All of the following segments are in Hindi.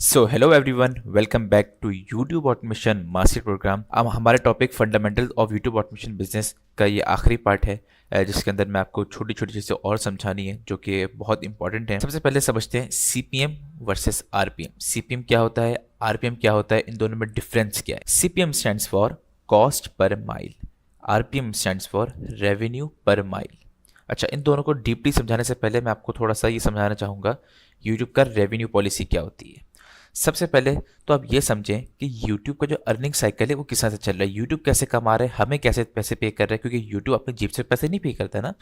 So hello everyone, welcome back to YouTube automation master program. अब हमारे topic fundamental of YouTube automation business का ये आखिरी पार्ट है, जिसके अंदर मैं आपको छोटी छोटी चीज़ें और समझानी है जो कि बहुत इंपॉर्टेंट है। सबसे पहले समझते हैं सीपीएम वर्सेस आरपीएम। सीपीएम क्या होता है, आरपीएम क्या होता है, इन दोनों में डिफरेंस क्या है। CPM stands for cost per mile, RPM stands for revenue per mile. अच्छा, इन दोनों को डीपली समझाने से पहले मैं आपको थोड़ा सा ये समझाना चाहूँगा यूट्यूब का रेवेन्यू पॉलिसी क्या होती है। सबसे पहले तो आप ये समझें कि YouTube का जो अर्निंग साइकिल है वो किस तरह से चल रहा है। YouTube कैसे कमा रहा है, हमें कैसे पैसे पे कर रहा है, क्योंकि YouTube अपनी जेब से पैसे नहीं पे करता है ना।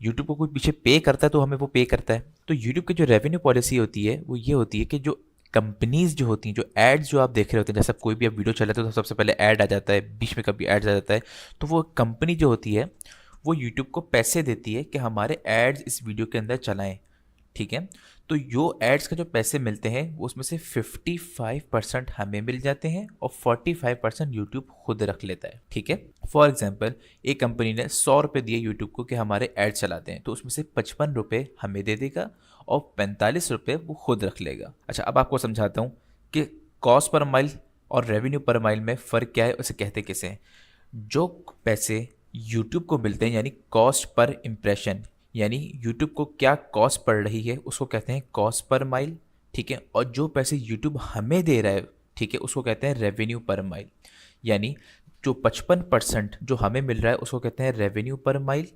YouTube को कोई पीछे पे करता है तो हमें वो पे करता है। तो YouTube की जो रेवेन्यू पॉलिसी होती है वो ये होती है कि जो कंपनीज जो होती हैं, जो एड्स जो आप देख रहे होते हैं, जैसे कोई भी आप वीडियो चलाते हो तो सबसे पहले ऐड आ जाता है, बीच में कभी एड्स आ जाता है, तो वो कंपनी जो होती है वो यूट्यूब को पैसे देती है कि हमारे एड्स इस वीडियो के अंदर चलाएं। ठीक है, तो जो एड्स का जो पैसे मिलते हैं वो उसमें से 55% हमें मिल जाते हैं और 45% यूट्यूब खुद रख लेता है। ठीक है, फॉर एग्जांपल एक कंपनी ने 100 रुपये दिए यूट्यूब को कि हमारे एड चलाते हैं, तो उसमें से 55 रुपये हमें दे देगा और 45 रुपये वो खुद रख लेगा। अच्छा, अब आपको समझाता हूँ कि कॉस्ट पर माइल और रेवेन्यू पर माइल में फ़र्क क्या है, उसे कहते कैसे हैं। जो पैसे यूट्यूब को मिलते हैं यानी कॉस्ट पर इम्प्रेशन, यानी यूट्यूब को क्या कॉस्ट पड़ रही है उसको कहते हैं कॉस्ट पर माइल। ठीक है, और जो पैसे यूट्यूब हमें दे रहा है, ठीक है, उसको कहते हैं रेवेन्यू पर माइल। यानी जो 55% जो हमें मिल रहा है उसको कहते हैं रेवेन्यू पर माइल,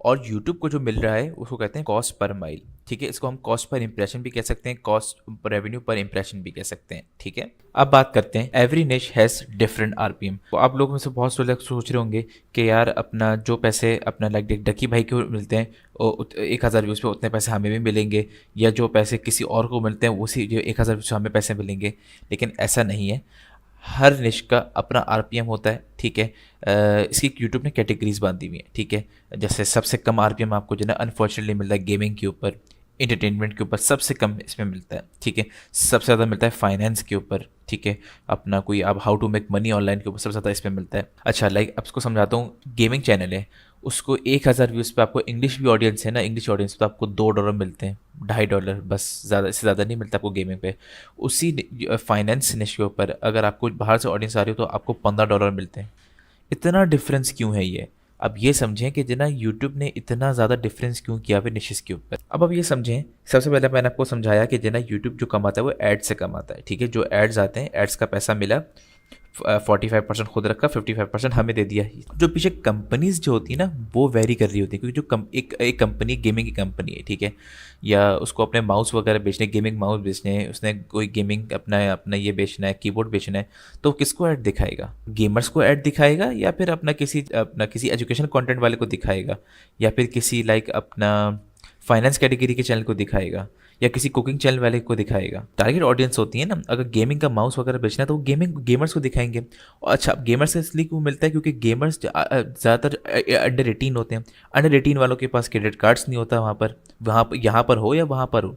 और यूट्यूब को जो मिल रहा है उसको कहते हैं कॉस्ट पर माइल। ठीक है, इसको हम कॉस्ट पर इंप्रेशन भी कह सकते हैं, कॉस्ट रेवेन्यू पर इंप्रेशन भी कह सकते हैं। ठीक है, अब बात करते हैं एवरी निश हैज़ डिफरेंट आरपीएम। तो आप लोगों में से बहुत से लोग सोच रहे होंगे कि यार अपना जो पैसे अपना लाइक डकी भाई को मिलते हैं 1,000 व्यूज़ पे उतने पैसे हमें भी मिलेंगे, या जो पैसे किसी और को मिलते हैं उसी जो 1,000 व्यूज़ हमें पैसे मिलेंगे। लेकिन ऐसा नहीं है, हर निश का अपना आरपीएम होता है। ठीक है, इसकी यूट्यूब ने कैटेगरीज बांधी हुई है। ठीक है, जैसे सबसे कम आरपीएम आपको जो है ना अनफॉर्चुनेटली मिलता है गेमिंग के ऊपर, इंटरटेनमेंट के ऊपर सबसे कम इसमें मिलता है। ठीक है, सबसे ज़्यादा मिलता है फाइनेंस के ऊपर। ठीक है, अपना कोई आप how to make money online के ऊपर सबसे ज़्यादा इसमें मिलता है। अच्छा, लाइक अब इसको समझाता हूँ। गेमिंग चैनल है, उसको 1,000 व्यूज़ पे आपको इंग्लिश भी ऑडियंस है ना, इंग्लिश ऑडियंस पे आपको $2 मिलते हैं, $2.5 बस, ज़्यादा इससे ज़्यादा नहीं मिलता आपको गेमिंग पे। उसी फाइनेंस निश के ऊपर अगर आपको बाहर से ऑडियंस आ रही हो तो आपको $15 मिलते हैं। इतना डिफरेंस क्यों है ये, अब ये समझें कि जना यूट्यूब ने इतना ज़्यादा डिफरेंस क्यों किया हुआ निशेस के ऊपर। अब ये समझें, सबसे पहले मैंने आपको समझाया कि जना यूट्यूब जो कमाता है वो एड से कमाता है। ठीक है, जो एड्स आते हैं, एड्स का पैसा मिला, 45% खुद रखा, 55% हमें दे दिया। जो पीछे कंपनीज जो होती है ना वो वेरी कर रही होती है, क्योंकि जो एक कंपनी गेमिंग की कंपनी है, ठीक है, या उसको अपने माउस वगैरह बेचने, गेमिंग माउस बेचने हैं, उसने कोई गेमिंग अपना अपना ये बेचना है, कीबोर्ड बेचना है, तो किसको ऐड दिखाएगा? गेमर्स को ऐड दिखाएगा, या फिर अपना किसी एजुकेशन कंटेंट वाले को दिखाएगा, या फिर किसी लाइक अपना फाइनेंस कैटेगरी के चैनल को दिखाएगा, या किसी कुकिंग चैनल वाले को दिखाएगा। टारगेट ऑडियंस होती है ना, अगर गेमिंग का माउस वगैरह बेचना है तो वो गेमर्स को दिखाएंगे। और अच्छा, गेमर्स से इसलिए क्यों मिलता है, क्योंकि गेमर्स ज़्यादातर अंडर 18 होते हैं। अंडर 18 वालों के पास क्रेडिट कार्ड्स नहीं होता वहाँ पर यहाँ पर हो या वहाँ पर हो,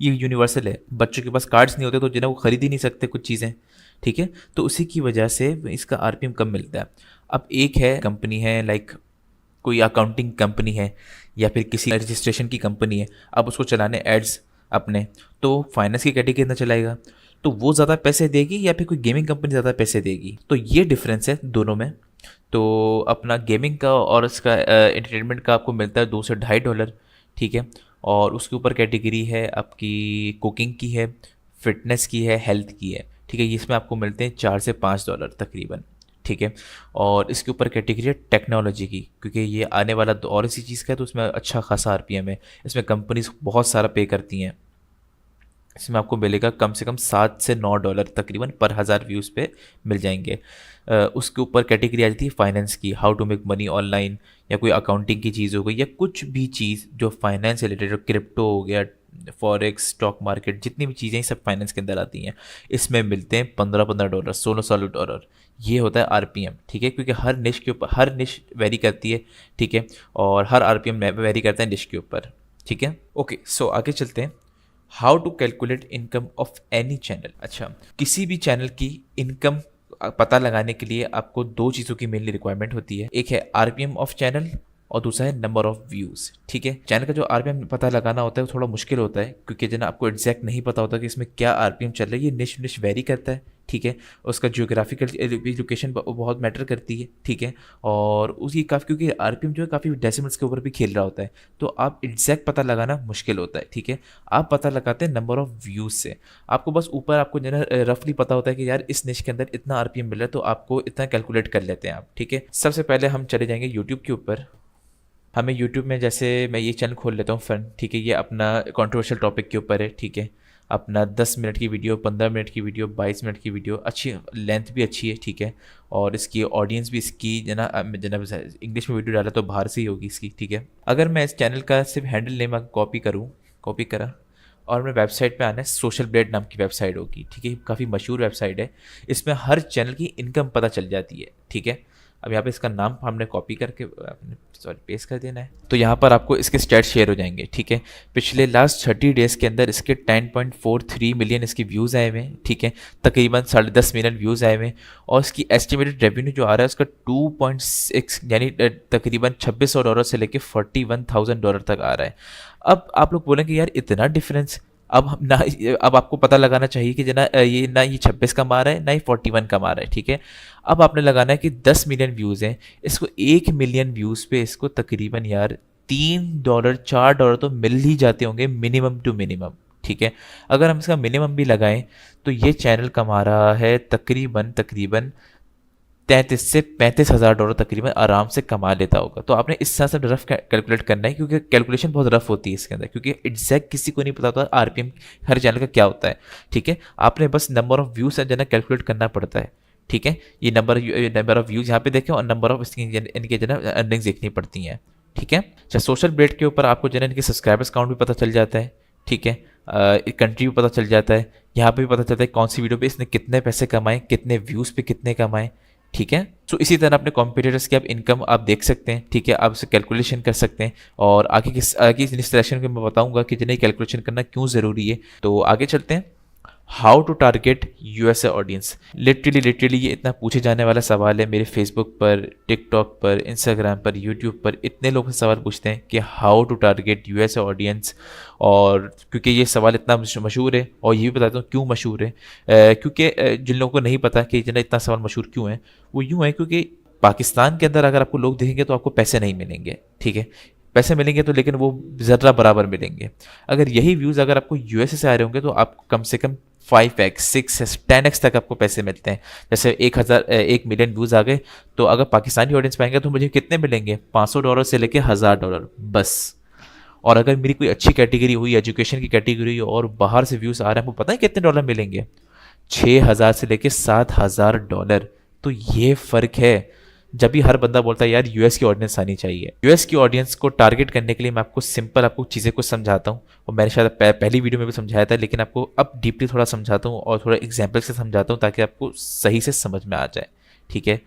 ये यूनिवर्सल है। बच्चों के पास कार्ड्स नहीं होते तो जिन्हें वो खरीद ही नहीं सकते कुछ चीज़ें। ठीक है, तो उसी की वजह से इसका आरपीएम कम मिलता है। अब एक है कंपनी है लाइक कोई अकाउंटिंग कंपनी है, या फिर किसी रजिस्ट्रेशन की कंपनी है, अब उसको चलाने एड्स अपने, तो फाइनेंस की कैटेगरी अंदर चलाएगा, तो वो ज़्यादा पैसे देगी, या फिर कोई गेमिंग कंपनी ज़्यादा पैसे देगी। तो ये डिफरेंस है दोनों में। तो अपना गेमिंग का और इसका एंटरटेनमेंट का आपको मिलता है $2 से $2.5। ठीक है, और उसके ऊपर कैटेगरी है आपकी कुकिंग की है, फिटनेस की है, हेल्थ की है। ठीक है, इसमें आपको मिलते हैं $4 से $5 तकरीबन। ठीक है, और इसके ऊपर कैटेगरी है टेक्नोलॉजी की, क्योंकि ये आने वाला और इसी चीज़ का है, तो उसमें अच्छा खासा आरपीएम है। इसमें कंपनीज बहुत सारा पे करती हैं। इसमें आपको मिलेगा कम से कम $7 से $9 तकरीबन पर 1,000 व्यूज़ पे मिल जाएंगे। उसके ऊपर कैटेगरी आ जाती है फाइनेंस की, how to make money online, या कोई अकाउंटिंग की चीज़ हो गई, या कुछ भी चीज़ जो फाइनेंस से रिलेटेड, क्रिप्टो हो गया, फॉरेक्स, स्टॉक मार्केट, जितनी भी चीज़ें सब फाइनेंस के अंदर आती हैं, इसमें मिलते हैं $15 $16 ये होता है आरपीएम। ठीक है, क्योंकि हर निश के ऊपर हर निश वेरी करती है। ठीक है, और हर आरपीएम वेरी करता है निश के ऊपर। ठीक है, ओके, सो आगे चलते हैं। How to calculate income of any channel. अच्छा, किसी भी चैनल की इनकम पता लगाने के लिए आपको दो चीज़ों की मेनली रिक्वायरमेंट होती है। एक है आरपीएम ऑफ चैनल, और दूसरा है नंबर ऑफ व्यूज़। ठीक है, चैनल का जो आरपीएम पता लगाना होता है वो थोड़ा मुश्किल होता है, क्योंकि जना आपको एग्जैक्ट नहीं पता होता कि इसमें क्या आरपीएम चल रहा है। ये निश निश वेरी करता है। ठीक है, उसका जियोग्राफिकल लोकेशन बहुत मैटर करती है। ठीक है, और उसकी काफ़ी, क्योंकि आरपीएम जो है काफ़ी डेसिमल्स के ऊपर भी खेल रहा होता है, तो आप एग्जैक्ट पता लगाना मुश्किल होता है। ठीक है, आप पता लगाते हैं नंबर ऑफ व्यूज़ से। आपको बस ऊपर आपको जो है रफली पता होता है कि यार इस निश के अंदर इतना आरपीएम मिल रहा है, तो आपको इतना कैलकुलेट कर लेते हैं आप। ठीक है, सबसे पहले हम चले जाएंगे यूट्यूब के ऊपर। हमें यूट्यूब में, जैसे मैं ये चैनल खोल लेता हूँ फ्रेंड। ठीक है, ये अपना कंट्रोवर्शियल टॉपिक के ऊपर है। ठीक है, अपना 10 मिनट की वीडियो, 15 मिनट की वीडियो, 22 मिनट की वीडियो, अच्छी लेंथ भी अच्छी है। ठीक है, और इसकी ऑडियंस भी इसकी जना इंग्लिश में वीडियो डाला तो बाहर से ही होगी इसकी। ठीक है, अगर मैं इस चैनल का सिर्फ हैंडल नेम कॉपी करूँ, कॉपी करा और मैं वेबसाइट पे आना है, सोशल ब्लेड नाम की वेबसाइट होगी। ठीक है, काफ़ी मशहूर वेबसाइट है, इसमें हर चैनल की इनकम पता चल जाती है। ठीक है, अब यहाँ पे इसका नाम हमने कॉपी करके पेस्ट कर देना है, तो यहाँ पर आपको इसके स्टैट शेयर हो जाएंगे। ठीक है, पिछले लास्ट 30 डेज़ के अंदर इसके 10.43 मिलियन इसके व्यूज़ आए हुए हैं। ठीक है, तकरीबन 10.5 मिलियन व्यूज़ आए हुए हैं, और इसकी एस्टिमेटेड रेवेन्यू जो आ रहा है उसका 2.6 यानी तकरीबन $2600 से लेकर $41,000 तक आ रहा है। अब आप लोग बोलेंगे यार इतना डिफरेंस, अब ना, अब आपको पता लगाना चाहिए कि जना ये ना ये 26 कमा रहा है ना ही 41 कमा रहा है। ठीक है, अब आपने लगाना है कि 10 मिलियन व्यूज़ हैं, इसको 1 मिलियन व्यूज़ पे इसको तकरीबन यार $3 $4 तो मिल ही जाते होंगे मिनिमम टू मिनिमम। ठीक है, अगर हम इसका मिनिमम भी लगाएं तो ये चैनल कमा रहा है तकरीबन तकरीबन 33 से $35,000 तकरीबन आराम से कमा लेता होगा। तो आपने इस तरह से रफ कैलकुलेट करना है, क्योंकि कैलकुलेशन बहुत रफ होती है इसके अंदर, क्योंकि एग्जैक्ट किसी को नहीं पता होता आरपीएम हर चैनल का क्या होता है। ठीक है, आपने बस नंबर ऑफ व्यूज है जना कैलकुलेट करना पड़ता है। ठीक है, ये नंबर ऑफ व्यूज यहाँ पे देखें, और नंबर ऑफ इनके जना अर्निंग्स देखनी पड़ती हैं। ठीक है, अच्छा, सोशल ब्लेड के ऊपर आपको जना इनके सब्सक्राइबर्स काउंट भी पता चल जाता है। ठीक है, कंट्री भी पता चल जाता है, यहाँ पे भी पता चलता है कौन सी वीडियो पे इसने कितने पैसे कमाए, कितने व्यूज़ पे कितने कमाए। ठीक है, तो इसी तरह अपने कॉम्पिटिटर्स की आप इनकम आप देख सकते हैं। ठीक है, आप उसे कैलकुलेशन कर सकते हैं, और आगे इस सेशन में मैं बताऊंगा कि जिन्हें कैलकुलेशन करना क्यों ज़रूरी है। तो आगे चलते हैं। How to target USA audience. Literally ये इतना पूछे जाने वाला सवाल है। मेरे फेसबुक पर, टिकटॉक पर, इंस्टाग्राम पर, यूट्यूब पर इतने लोग सवाल पूछते हैं कि how to target USA audience, और क्योंकि ये सवाल इतना मशहूर है, और ये भी बताता हूँ क्यों मशहूर है। क्योंकि जिन लोगों को नहीं पता कि जिन्हें इतना सवाल मशहूर क्यों है, वो यूँ है क्योंकि पाकिस्तान के अंदर अगर आपको लोग दिखेंगे तो आपको पैसे नहीं मिलेंगे। ठीक है, पैसे मिलेंगे तो, लेकिन वो ज़र्रा बराबर मिलेंगे। अगर यही व्यूज़ अगर आपको यूएसए से आ रहे होंगे तो आप कम से कम 5x 6x 10x तक आपको पैसे मिलते हैं। जैसे 1 मिलियन व्यूज़ आ गए, तो अगर पाकिस्तानी ऑडियंस पाएंगे तो मुझे कितने मिलेंगे, $500 से लेके $1000 बस। और अगर मेरी कोई अच्छी कैटेगरी हुई, एजुकेशन की कैटेगरी हो, और बाहर से व्यूज़ आ रहे हैं, आपको पता है कितने डॉलर मिलेंगे, 6000 से लेके $7000। तो ये फ़र्क है। जब भी हर बंदा बोलता है यार यूएस की ऑडियंस आनी चाहिए, यूएस की ऑडियंस को टारगेट करने के लिए मैं आपको सिंपल आपको चीज़ें कुछ समझाता हूँ, और मैंने शायद पहली वीडियो में भी समझाया था, लेकिन आपको अब डीपली थोड़ा समझाता हूँ और थोड़ा एग्जाम्पल से समझाता हूँ ताकि आपको सही से समझ में आ जाए। ठीक है,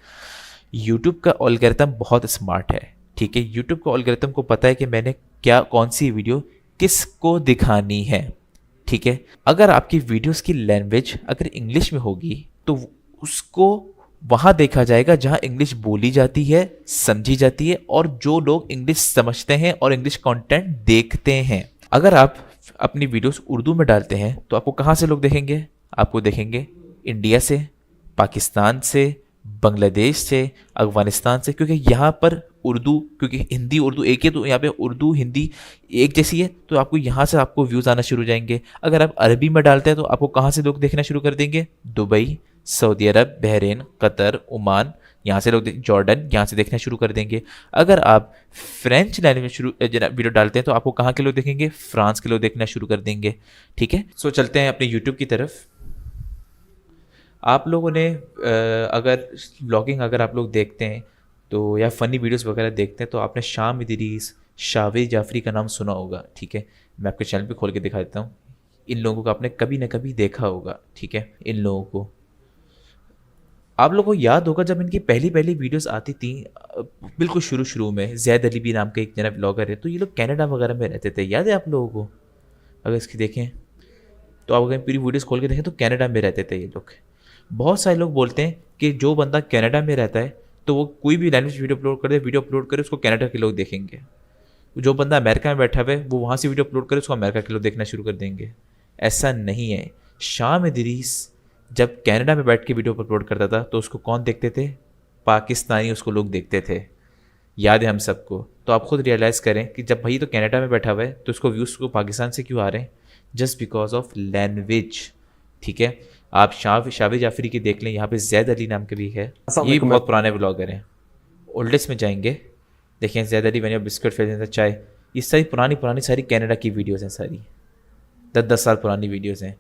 यूट्यूब का एल्गोरिथम बहुत स्मार्ट है। ठीक है, यूट्यूब का एल्गोरिथम को पता है कि मैंने क्या, कौन सी वीडियो किसको दिखानी है। ठीक है, अगर आपकी वीडियोस की लैंग्वेज अगर इंग्लिश में होगी तो उसको वहाँ देखा जाएगा जहाँ इंग्लिश बोली जाती है, समझी जाती है, और जो लोग इंग्लिश समझते हैं और इंग्लिश कंटेंट देखते हैं। अगर आप अपनी वीडियोस उर्दू में डालते हैं तो आपको कहाँ से लोग देखेंगे, आपको देखेंगे इंडिया से, पाकिस्तान से, बांग्लादेश से, अफगानिस्तान से, क्योंकि यहाँ पर उर्दू, क्योंकि हिंदी उर्दू एक ही, तो यहाँ पे उर्दू हिंदी एक जैसी है, तो आपको यहाँ से आपको व्यूज़ आना शुरू हो जाएंगे। अगर आप अरबी में डालते हैं तो आपको कहाँ से लोग देखना शुरू कर देंगे, दुबई, सऊदी अरब, बहरीन, कतर, ओमान, यहाँ से लोग, जॉर्डन, यहाँ से देखना शुरू कर देंगे। अगर आप फ्रेंच लैंग्वेज में शुरू वीडियो डालते हैं तो आपको कहाँ के लोग देखेंगे, फ्रांस के लोग देखना शुरू कर देंगे। ठीक है, सो चलते हैं अपने यूट्यूब की तरफ। आप लोगों ने अगर व्लॉगिंग अगर आप लोग देखते हैं तो, या फ़नी वीडियोस वगैरह देखते हैं तो आपने शाम इदरीस, शावेद जाफरी का नाम सुना होगा। ठीक है, मैं आपके चैनल पे खोल के दिखा देता हूँ। इन लोगों को आपने कभी ना कभी देखा होगा। ठीक है, इन लोगों को आप लोगों को याद होगा जब इनकी पहली पहली वीडियोस आती थी, बिल्कुल शुरू शुरू में, जैद अली भी नाम का एक जना ब्लॉगर है, तो ये लोग कनाडा वगैरह में रहते थे। याद है आप लोगों को? अगर इसकी देखें तो आप अगर पूरी वीडियोस खोल के देखें तो कनाडा में रहते थे ये लोग। बहुत सारे लोग बोलते हैं कि जो बंदा कनाडा में रहता है तो वो कोई भी लैंग्वेज वीडियो अपलोड करे उसको कनाडा के लोग देखेंगे। जो बंदा अमेरिका में बैठा हुआ है वो वहाँ से वीडियो अपलोड करे उसको अमेरिका के लोग देखना शुरू कर देंगे। ऐसा नहीं है। शाम इदरीस जब कनाडा में बैठ के वीडियो अपलोड करता था तो उसको कौन देखते थे? पाकिस्तानी उसको लोग देखते थे। याद है हम सबको। तो आप खुद रियलाइज़ करें कि जब भाई तो कनाडा में बैठा हुआ है तो उसको व्यूज़ को पाकिस्तान से क्यों आ रहे हैं? Just because of language. ठीक है, आप शावी जाफरी की देख लें, यहाँ पे जैद अली नाम के भी है, ये बहुत पुराने ब्लॉगर हैं। ओल्डेस्ट में जाएंगे, देखें जैद अली मैंने बिस्कुट फेल चाय, ये सारी पुरानी सारी कनाडा की वीडियोज़ हैं, सारी 10-10 साल पुरानी वीडियोज़ हैं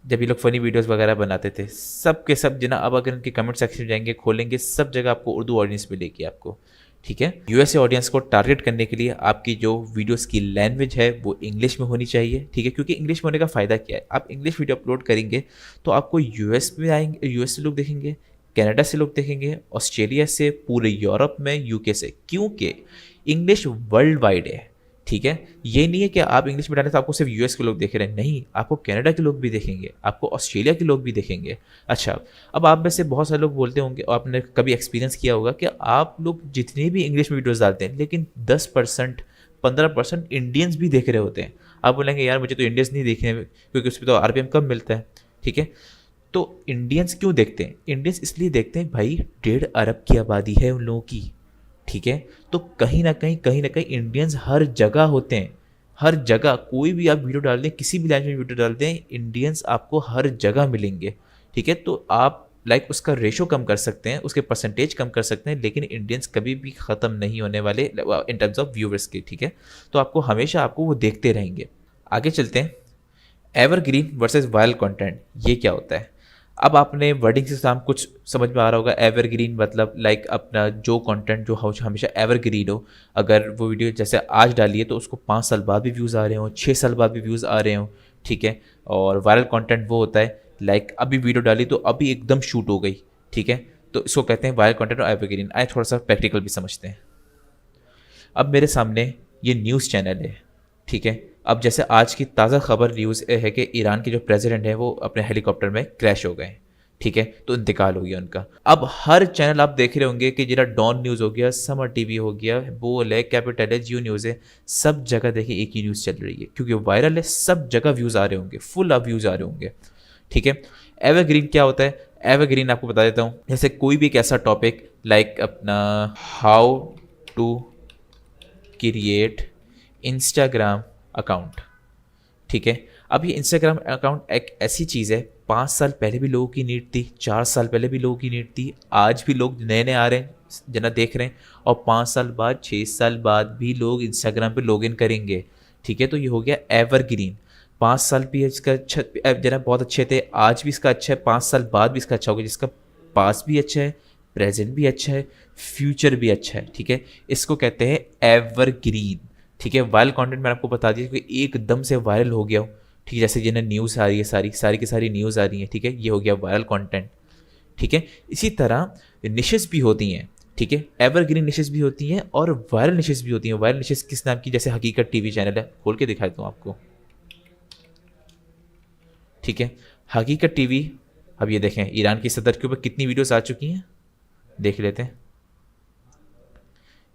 जब ये लोग फ़नी वीडियोस वगैरह बनाते थे। सब के सब जना अब अगर इनके कमेंट सेक्शन में जाएंगे खोलेंगे, सब जगह आपको उर्दू ऑडियंस मिलेगी आपको। ठीक है, यूएसए ऑडियंस को टारगेट करने के लिए आपकी जो वीडियोस की लैंग्वेज है वो इंग्लिश में होनी चाहिए। ठीक है, क्योंकि इंग्लिश में होने का फ़ायदा क्या है, आप इंग्लिश वीडियो अपलोड करेंगे तो आपको यूएस में आएंगे, यूएस से लोग देखेंगे, कनाडा से लोग देखेंगे, ऑस्ट्रेलिया से, पूरे यूरोप में, यूके से, क्योंकि इंग्लिश वर्ल्ड वाइड है। ठीक है, ये नहीं है कि आप इंग्लिश में डालें तो आपको सिर्फ यूएस के लोग देख रहे हैं, नहीं, आपको कनाडा के लोग भी देखेंगे, आपको ऑस्ट्रेलिया के लोग भी देखेंगे। अच्छा, अब आप में से बहुत सारे लोग बोलते होंगे और आपने कभी एक्सपीरियंस किया होगा कि आप लोग जितने भी इंग्लिश में वीडियोस डालते हैं लेकिन 10% 15% इंडियंस भी देख रहे होते हैं। आप बोलेंगे यार मुझे तो इंडियंस नहीं देखने क्योंकि उस पर तो आरपीएम कम मिलता है। ठीक है, तो इंडियंस क्यों देखते हैं? इंडियंस इसलिए देखते हैं भाई 1.5 अरब की आबादी है उन लोगों की। ठीक है, तो कहीं ना कहीं इंडियंस हर जगह होते हैं, हर जगह। कोई भी आप वीडियो डाल दें, किसी भी लैंग्वेज में वीडियो डाल दें, इंडियंस आपको हर जगह मिलेंगे। ठीक है, तो आप उसका रेशो कम कर सकते हैं, उसके परसेंटेज कम कर सकते हैं, लेकिन इंडियंस कभी भी ख़त्म नहीं होने वाले इन टर्म्स ऑफ व्यूवर्स के। ठीक है, तो आपको हमेशा आपको वो देखते रहेंगे। आगे चलते हैं, एवरग्रीन वर्सेस वायरल कंटेंट, ये क्या होता है? अब आपने वर्डिंग से साम कुछ समझ में आ रहा होगा। एवरग्रीन मतलब अपना जो कंटेंट जो हमेशा एवरग्रीन हो, अगर वो वीडियो जैसे आज डाली है तो उसको 5 साल बाद भी व्यूज़ आ रहे हो, 6 साल बाद भी व्यूज़ आ रहे हो। ठीक है, और वायरल कंटेंट वो होता है अभी वीडियो डाली तो अभी एकदम शूट हो गई। ठीक है, तो इसको कहते हैं वायरल कंटेंट और एवरग्रीन। आए थोड़ा सा प्रैक्टिकल भी समझते हैं। अब मेरे सामने ये न्यूज़ चैनल है। ठीक है, अब जैसे आज की ताज़ा खबर न्यूज़ है कि ईरान के जो प्रेसिडेंट है वो अपने हेलीकॉप्टर में क्रैश हो गए। ठीक है, तो इंतकाल हो गया उनका। अब हर चैनल आप देख रहे होंगे कि जरा डॉन न्यूज़ हो गया, समर टीवी हो गया, बोल है, कैपिटल है, जियो न्यूज़ है, सब जगह देखिए एक ही न्यूज़ चल रही है क्योंकि वायरल है, सब जगह व्यूज़ आ रहे होंगे, फुल ऑफ व्यूज़ आ रहे होंगे। ठीक है, एवरग्रीन क्या होता है? एवरग्रीन आपको बता देता हूँ। जैसे कोई भी एक ऐसा टॉपिक अपना how to create Instagram account. ठीक है, अब ये इंस्टाग्राम अकाउंट एक ऐसी चीज़ है, 5 साल पहले भी लोगों की नीड थी, 4 साल पहले भी लोगों की नीड थी, आज भी लोग नए नए आ रहे हैं, जना देख रहे हैं, और 5 साल बाद 6 साल बाद भी लोग इंस्टाग्राम पे लॉगिन करेंगे। ठीक है, तो ये हो गया एवरग्रीन। 5 साल भी इसका अच्छा जना बहुत अच्छे थे, आज भी इसका अच्छा है, 5 साल बाद भी इसका अच्छा होगा, जिसका पास भी अच्छा है, प्रेजेंट भी अच्छा है, फ्यूचर भी अच्छा है। ठीक है, इसको कहते हैं एवरग्रीन। ठीक है, वायरल कंटेंट मैंने आपको बता दिया कि एकदम से वायरल हो गया हो। ठीक है, जैसे जिन्हें न्यूज़ आ रही है, सारी की सारी न्यूज़ आ रही है। ठीक है, ये हो गया वायरल कंटेंट। ठीक है, इसी तरह निशेस भी होती हैं। ठीक है, एवरग्रीन निशेस भी होती हैं और वायरल निशेस भी होती हैं। वायरल निशेस किस नाम की? जैसे हकीकत टीवी चैनल है, खोल के दिखा दूँ आपको। ठीक है, हकीकत टीवी, अब ये देखें ईरान की सदर के ऊपर कितनी वीडियोस आ चुकी हैं, देख लेते हैं।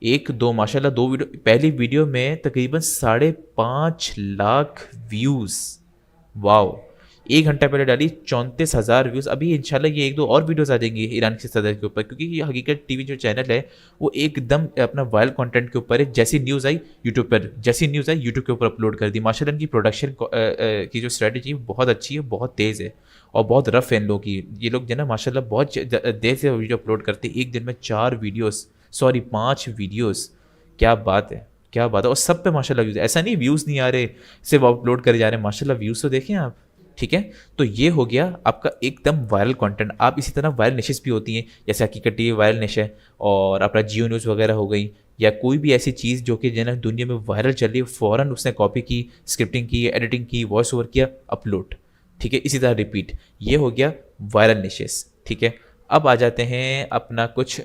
1-2 माशाल्लाह 2 वीडियो, पहली वीडियो में तकरीबन 5.5 लाख व्यूज़। वाओ, 1 घंटा पहले डाली 34,000 व्यूज़। अभी इंशाल्लाह ये 1-2 और वीडियोस आ जाएंगी ईरान के सदर के ऊपर, क्योंकि ये हकीकत टीवी जो चैनल है वो एकदम अपना वायरल कंटेंट के ऊपर है। जैसी न्यूज़ आई यूट्यूब के ऊपर अपलोड कर दी। माशाल्लाह इनकी प्रोडक्शन की जो स्ट्रेटजी बहुत अच्छी है, बहुत तेज़ है और बहुत रफ है इन लोगों की। ये लोग जो ना माशाल्लाह बहुत देर से वीडियो अपलोड करते हैं, एक दिन में 5 वीडियोस। क्या बात है, क्या बात है। और सब पे माशाल्लाह व्यूज़, ऐसा नहीं व्यूज़ नहीं आ रहे सिर्फ अपलोड करे जा रहे हैं, माशाल्लाह व्यूज़ तो देखें आप। ठीक है, तो ये हो गया आपका एकदम वायरल कंटेंट। आप इसी तरह वायरल निशेस भी होती हैं, जैसे हकीकत टीवी वायरल निश है, और अपना जियो न्यूज़ वगैरह हो गई, या कोई भी ऐसी चीज़ जो कि जो दुनिया में वायरल चल रही है, फ़ौरन उसने कॉपी की, स्क्रिप्टिंग की, एडिटिंग की, वॉइस ओवर किया, अपलोड। ठीक है, इसी तरह रिपीट। ये हो गया वायरल निशेस। ठीक है, अब आ जाते हैं अपना कुछ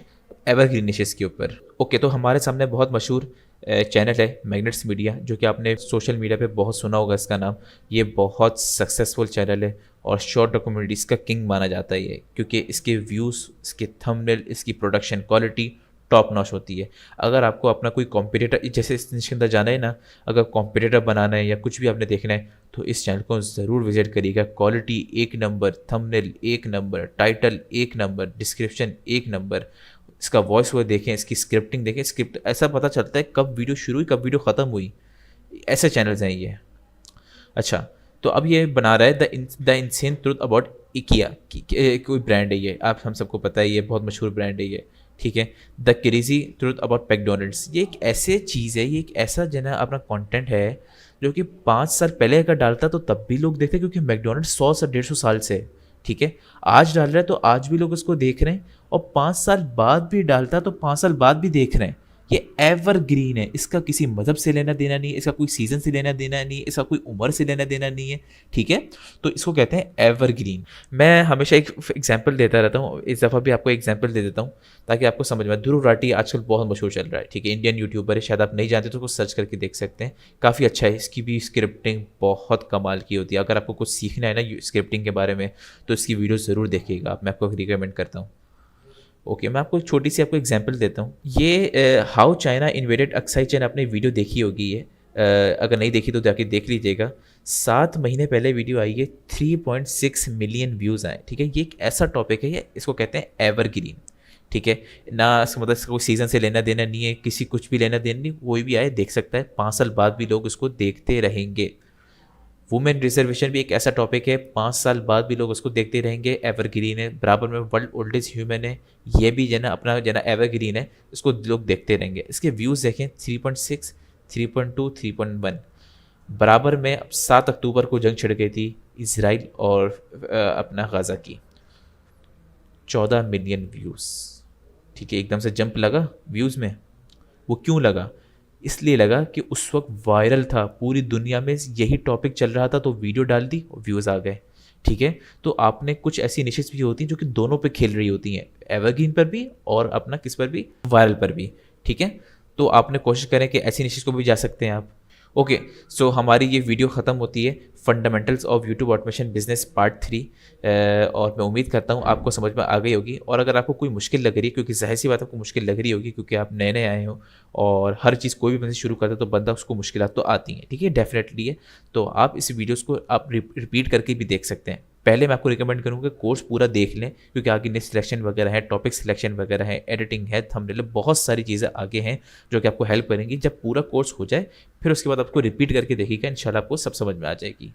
एवरग्रीन निशेस के ऊपर। ओके, तो हमारे सामने बहुत मशहूर चैनल है मैग्नेट्स मीडिया, जो कि आपने सोशल मीडिया पे बहुत सुना होगा इसका नाम। ये बहुत सक्सेसफुल चैनल है और शॉर्ट डॉक्यूमेंट्रीज का किंग माना जाता है ये, क्योंकि इसके व्यूज़, इसके थंबनेल, इसकी प्रोडक्शन क्वालिटी टॉप नॉच होती है। अगर आपको अपना कोई कॉम्पिटिटर, जैसे इस निश के अंदर जाना है ना, अगर कॉम्पिटिटर बनाना है या कुछ भी आपने देखना है तो इस चैनल को ज़रूर विजिट करिएगा। क्वालिटी एक नंबर, थंबनेल एक नंबर, टाइटल एक नंबर, डिस्क्रिप्शन एक नंबर, इसका वॉइस ओवर देखें, इसकी स्क्रिप्टिंग देखें। स्क्रिप्ट ऐसा पता चलता है कब वीडियो शुरू हुई कब वीडियो ख़त्म हुई। ऐसे चैनल्स हैं ये। अच्छा, तो अब ये बना रहा है द इंसेन ट्रुथ अबाउट इकिया, कोई ब्रांड है ये, आप हम सबको पता है, ये बहुत मशहूर ब्रांड है ये, ठीक है। The crazy truth about McDonald's, ये एक ऐसे चीज़ है, ये एक ऐसा जना अपना कंटेंट है जो कि 5 साल पहले अगर डालता तो तब भी लोग देखते, क्योंकि मैकडोनल्ड्स 100 से 150 साल से है, ठीक है। आज डाल रहा है तो आज भी लोग उसको देख रहे हैं, और 5 साल बाद भी डालता तो 5 साल बाद भी देख रहे हैं। ये एवरग्रीन है, इसका किसी मज़हब से लेना देना नहीं है, इसका कोई सीज़न से लेना देना नहीं है, इसका कोई उम्र से लेना देना नहीं है, ठीक है। तो इसको कहते हैं एवरग्रीन। मैं हमेशा एक एग्जांपल देता रहता हूँ, इस दफ़ा भी आपको एग्जांपल दे देता हूँ ताकि आपको समझ में आए। ध्रुव राठी आजकल बहुत मशहूर चल रहा है, ठीक है, इंडियन यूट्यूबर है, शायद आप नहीं जानते तो उसको सर्च करके देख सकते हैं, काफ़ी अच्छा है। इसकी भी स्क्रिप्टिंग बहुत कमाल की होती है। अगर आपको कुछ सीखना है ना स्क्रिप्टिंग के बारे में तो इसकी वीडियो ज़रूर देखिएगा, मैं आपको रिकमेंड करता हूँ। ओके, मैं आपको एक छोटी सी आपको एग्जांपल देता हूँ। ये हाउ चाइना इन्वेडेड अक्साई चैन, आपने वीडियो देखी होगी ये, अगर नहीं देखी तो जाके देख लीजिएगा। 7 महीने पहले वीडियो आई है, 3.6 मिलियन व्यूज़ आए, ठीक है। ये एक ऐसा टॉपिक है, ये इसको कहते हैं एवरग्रीन, ठीक है ना। इसका मतलब इसका कोई सीज़न से लेना देना नहीं है, किसी कुछ भी लेना देना नहीं, कोई भी आए देख सकता है, 5 साल बाद भी लोग इसको देखते रहेंगे। वुमेन रिजर्वेशन भी एक ऐसा टॉपिक है, 5 साल बाद भी लोग उसको देखते रहेंगे, एवरग्रीन है। बराबर में वर्ल्ड ओल्डेस्ट ह्यूमन है, ये भी जना अपना जना एवरग्रीन है, इसको लोग देखते रहेंगे। इसके व्यूज़ देखें 3.6, 3.2, 3.1। बराबर में अब 7 अक्टूबर को जंग छिड़ गई थी इसराइल और अपना गाज़ा की, 14 मिलियन व्यूज़, ठीक है। एकदम से जंप लगा व्यूज़ में। वो क्यों लगा? इसलिए लगा कि उस वक्त वायरल था, पूरी दुनिया में यही टॉपिक चल रहा था, तो वीडियो डाल दी और व्यूज़ आ गए, ठीक है। तो आपने कुछ ऐसी इनिशिएटिव्स भी होती हैं जो कि दोनों पे खेल रही होती हैं, एवरग्रीन पर भी और अपना किस पर भी, वायरल पर भी, ठीक है। तो आपने कोशिश करें कि ऐसी इनिशिएटिव्स को भी जा सकते हैं आप। ओके, सो हमारी ये वीडियो ख़त्म होती है fundamentals of YouTube automation business part 3, और मैं उम्मीद करता हूँ आपको समझ में आ गई होगी। और अगर आपको कोई मुश्किल लग रही है, क्योंकि जाहिर सी बात आपको मुश्किल लग रही होगी क्योंकि आप नए नए आए हो, और हर चीज़ कोई भी बिजनेस शुरू करता है तो बंदा उसको मुश्किलात तो आती हैं, ठीक है, डेफिनेटली है। तो आप इस वीडियोज़ को आप रिपीट करके भी देख सकते हैं। पहले मैं आपको रिकमेंड करूँगा कोर्स पूरा देख लें, क्योंकि आगे नेक्स्ट सिलेक्शन वगैरह है, टॉपिक सिलेक्शन वगैरह है, एडिटिंग है, थंबनेल, बहुत सारी चीज़ें आगे हैं जो कि आपको हेल्प करेंगी। जब पूरा कोर्स हो जाए फिर उसके बाद आपको रिपीट करके देखिएगा, इंशाल्लाह आपको सब समझ में आ जाएगी।